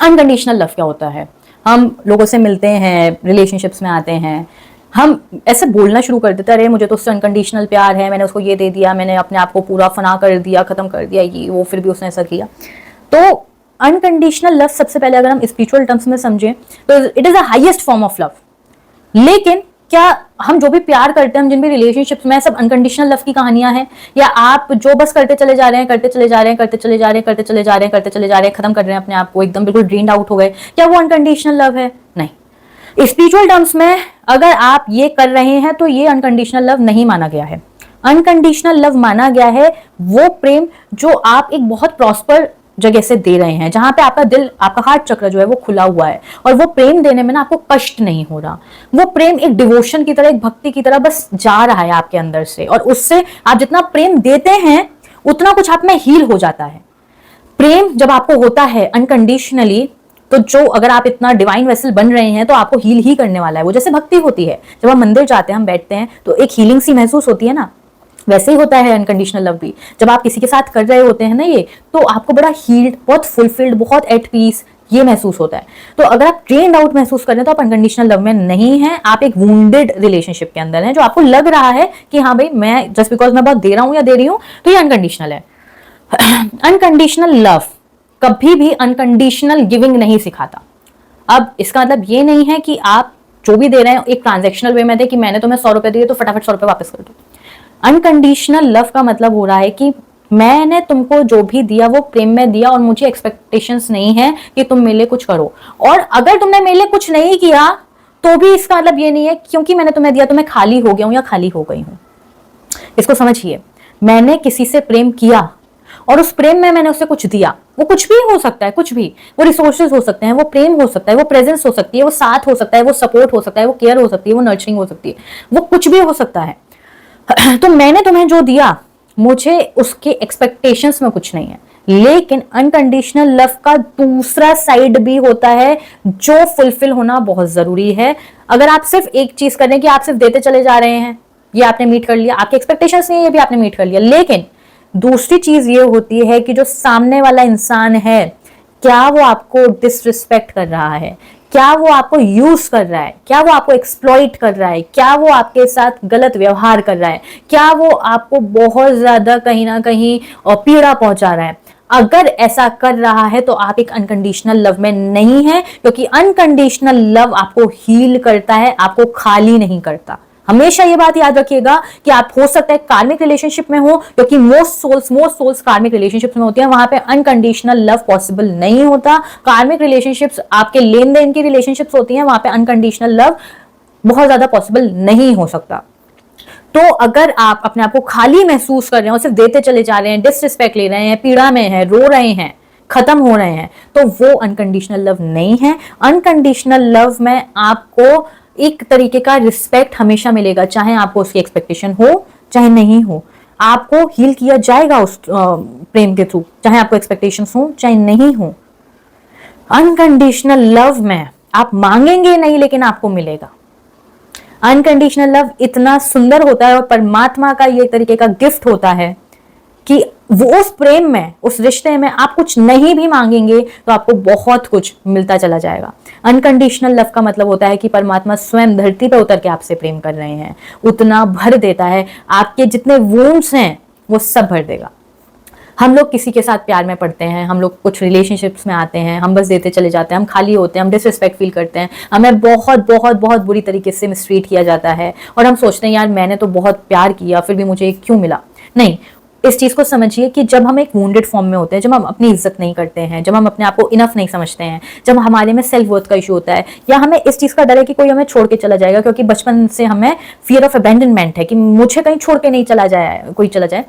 Unconditional love क्या होता है? हम लोगों से मिलते हैं, रिलेशनशिप्स में आते हैं, हम ऐसे बोलना शुरू कर देते हैं, अरे मुझे तो उससे अनकंडीशनल प्यार है, मैंने उसको ये दे दिया, मैंने अपने आप को पूरा फना कर दिया, खत्म कर दिया, ये वो, फिर भी उसने ऐसा किया। तो अनकंडीशनल लव सबसे पहले अगर हम स्पिरिचुअल टर्म्स में समझें तो it is the highest form of love. लेकिन क्या हम जो भी प्यार करते हैं, हम जिन भी रिलेशनशिप्स में, सब अनकंडीशनल लव की कहानियां हैं, या आप जो बस करते चले जा रहे हैं, करते चले जा रहे हैं, करते चले जा रहे हैं, करते चले जा रहे हैं, करते चले जा रहे हैं, खत्म कर रहे हैं अपने आप को, एकदम बिल्कुल ड्रेन्ड आउट हो गए, क्या वो अनकंडीशनल लव है? नहीं। स्पिरिचुअल टर्म्स में अगर आप ये कर रहे हैं तो ये अनकंडीशनल लव नहीं माना गया है। अनकंडीशनल लव माना गया है वो प्रेम जो आप एक बहुत प्रॉस्पर जगह से दे रहे हैं, जहां पे आपका दिल, आपका हार्ट चक्र जो है वो खुला हुआ है, और वो प्रेम देने में ना आपको कष्ट नहीं हो रहा। वो प्रेम एक डिवोशन की तरह, एक भक्ति की तरह बस जा रहा है आपके अंदर से, और उससे आप जितना प्रेम देते हैं उतना कुछ आप में हील हो जाता है। प्रेम जब आपको होता है अनकंडीशनली, तो जो अगर आप इतना डिवाइन वेसल बन रहे हैं तो आपको हील ही करने वाला है। वो जैसे भक्ति होती है, जब हम मंदिर जाते हैं, हम बैठते हैं तो एक हीलिंग सी महसूस होती है ना, वैसे ही होता है अनकंडीशनल लव भी। जब आप किसी के साथ कर रहे होते हैं ना ये, तो आपको बड़ा हील्ड, बहुत फुलफिल्ड, बहुत एट पीस ये महसूस होता है। तो अगर आप ट्रेन्ड आउट महसूस कर रहे हैं तो आप अनकंडीशनल लव में नहीं है, आप एक वुंडेड रिलेशनशिप के अंदर हैं, जो आपको लग रहा है कि हाँ भाई मैं जस्ट बिकॉज मैं बहुत दे रहा हूं या दे रही हूं तो ये अनकंडीशनल है। अनकंडीशनल लव कभी भी अनकंडीशनल गिविंग नहीं सिखाता। अब इसका मतलब ये नहीं है कि आप जो भी दे रहे हैं एक ट्रांजेक्शनल वे में दे, कि मैंने तुम्हें 100 रुपए दिए तो फटाफट 100 रुपए वापस कर दो। अनकंडीशनल लव का मतलब हो रहा है कि मैंने तुमको जो भी दिया वो प्रेम में दिया, और मुझे एक्सपेक्टेशंस नहीं है कि तुम मेरे लिए कुछ करो, और अगर तुमने मेरे लिए कुछ नहीं किया तो भी इसका मतलब ये नहीं है क्योंकि मैंने तुम्हें दिया तो मैं खाली हो गया हूं या खाली हो गई हूं। इसको समझिए, मैंने किसी से प्रेम किया और उस प्रेम में मैंने उसे कुछ दिया, वो कुछ भी हो सकता है, कुछ भी, वो रिसोर्सेज हो सकते हैं, वो प्रेम हो सकता है, वो प्रेजेंस हो सकती है, वो साथ हो सकता है, वो सपोर्ट हो सकता है, वो केयर हो सकती है, वो नर्चरिंग हो सकती है, वो कुछ भी हो सकता है। तो मैंने तुम्हें जो दिया, मुझे उसके एक्सपेक्टेशंस में कुछ नहीं है। लेकिन अनकंडीशनल लव का दूसरा साइड भी होता है जो फुलफिल होना बहुत जरूरी है। अगर आप सिर्फ एक चीज करें कि आप सिर्फ देते चले जा रहे हैं, ये आपने मीट कर लिया, आपके एक्सपेक्टेशंस नहीं है, ये भी आपने मीट कर लिया, लेकिन दूसरी चीज ये होती है कि जो सामने वाला इंसान है, क्या वो आपको डिसरिस्पेक्ट कर रहा है, क्या वो आपको यूज कर रहा है, क्या वो आपको एक्सप्लॉइट कर रहा है, क्या वो आपके साथ गलत व्यवहार कर रहा है, क्या वो आपको बहुत ज्यादा कहीं ना कहीं पीड़ा पहुंचा रहा है। अगर ऐसा कर रहा है तो आप एक अनकंडीशनल लव में नहीं है, क्योंकि अनकंडीशनल लव आपको हील करता है, आपको खाली नहीं करता। हमेशा ये बात याद रखिएगा कि आप हो सकता है कार्मिक रिलेशनशिप में हो, क्योंकि मोस्ट सोल्स कार्मिक रिलेशनशिप्स में होती हैं, वहां पे अनकंडीशनल लव पॉसिबल नहीं होता। कार्मिक रिलेशनशिप्स आपके लेन देन की रिलेशनशिप्स होती हैं, वहां पे अनकंडीशनल लव बहुत ज्यादा पॉसिबल नहीं हो सकता। तो अगर आप अपने आप को खाली महसूस कर रहे हैं और सिर्फ देते चले जा रहे हैं, डिसरिस्पेक्ट ले रहे हैं, पीड़ा में है, रो रहे हैं, खत्म हो रहे हैं, तो वो अनकंडीशनल लव नहीं है। अनकंडीशनल लव में आपको एक तरीके का रिस्पेक्ट हमेशा मिलेगा, चाहे आपको उसकी एक्सपेक्टेशन हो चाहे नहीं हो। आपको हील किया जाएगा उस प्रेम के थ्रू, चाहे आपको एक्सपेक्टेशंस हो चाहे नहीं हो। अनकंडीशनल लव में आप मांगेंगे नहीं, लेकिन आपको मिलेगा। अनकंडीशनल लव इतना सुंदर होता है और परमात्मा का ये तरीके का गिफ्ट होता है कि वो उस प्रेम में, उस रिश्ते में आप कुछ नहीं भी मांगेंगे तो आपको बहुत कुछ मिलता चला जाएगा। अनकंडीशनल लव का मतलब होता है कि परमात्मा स्वयं धरती पर उतर के आपसे प्रेम कर रहे हैं, उतना भर देता है, आपके जितने वुंड्स हैं वो सब भर देगा। हम लोग किसी के साथ प्यार में पड़ते हैं, हम लोग कुछ रिलेशनशिप्स में आते हैं, हम बस देते चले जाते हैं, हम खाली होते हैं, हम डिसरिस्पेक्ट फील करते हैं, हमें बहुत बहुत बहुत बुरी तरीके से मिसट्रीट किया जाता है, और हम सोचते हैं यार मैंने तो बहुत प्यार किया फिर भी मुझे क्यों मिला। नहीं, इस चीज को समझिए कि जब हम एक वुंडेड फॉर्म में होते हैं, जब हम अपनी इज्जत नहीं करते हैं, जब हम अपने आप को इनफ नहीं समझते हैं, जब हमारे में सेल्फ वर्थ का इशू होता है, या हमें इस चीज का डर है कि कोई हमें छोड़ के चला जाएगा, क्योंकि बचपन से हमें फियर ऑफ अबैंडनमेंट है कि मुझे कहीं छोड़ के नहीं चला जाए, कोई चला जाए,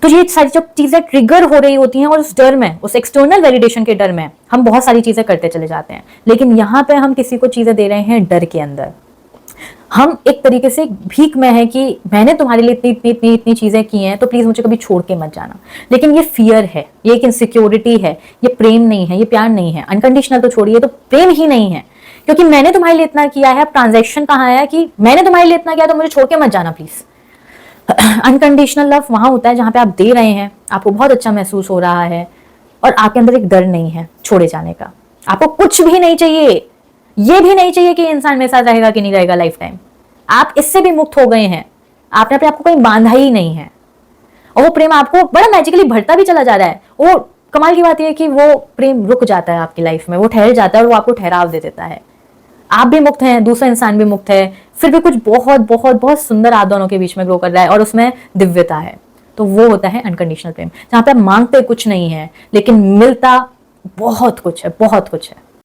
तो ये सारी जब चीजें ट्रिगर हो रही होती हैं और उस डर में, उस एक्सटर्नल वैलिडेशन के डर में हम बहुत सारी चीजें करते चले जाते हैं। लेकिन यहाँ पे हम किसी को चीजें दे रहे हैं डर के अंदर। हम एक तरीके से भीख में है कि मैंने तुम्हारे लिए इतनी चीजें की हैं तो प्लीज मुझे कभी छोड़ के मत जाना। लेकिन ये फियर है, ये एक इनसिक्योरिटी है, ये प्रेम नहीं है, ये प्यार नहीं है। अनकंडीशनल तो छोड़िए, तो प्रेम ही नहीं है, क्योंकि मैंने तुम्हारे लिए इतना किया है। अब ट्रांजेक्शन कहाँ है कि मैंने तुम्हारे लिए इतना किया तो मुझे छोड़ के मत जाना प्लीज। अनकंडीशनल लव वहां होता है जहां पे आप दे रहे हैं, आपको बहुत अच्छा महसूस हो रहा है और आपके अंदर एक डर नहीं है छोड़े जाने का। आपको कुछ भी नहीं चाहिए, ये भी नहीं चाहिए कि इंसान मेरे साथ रहेगा कि नहीं रहेगा लाइफ टाइम। आप इससे भी मुक्त हो गए हैं, आपने अपने आपको कहीं बांधा ही नहीं है, और वो प्रेम आपको बड़ा मैजिकली बढ़ता भी चला जा रहा है। वो कमाल की बात यह है कि वो प्रेम रुक जाता है आपकी लाइफ में, वो ठहर जाता है और वो आपको ठहराव दे देता है। आप भी मुक्त हैं, दूसरा इंसान भी मुक्त है, फिर भी कुछ बहुत बहुत बहुत सुंदर आप दोनों के बीच में ग्रो कर रहा है और उसमें दिव्यता है। तो वो होता है अनकंडीशनल प्रेम, जहां पे आप मांगते कुछ नहीं है लेकिन मिलता बहुत कुछ है, बहुत कुछ है।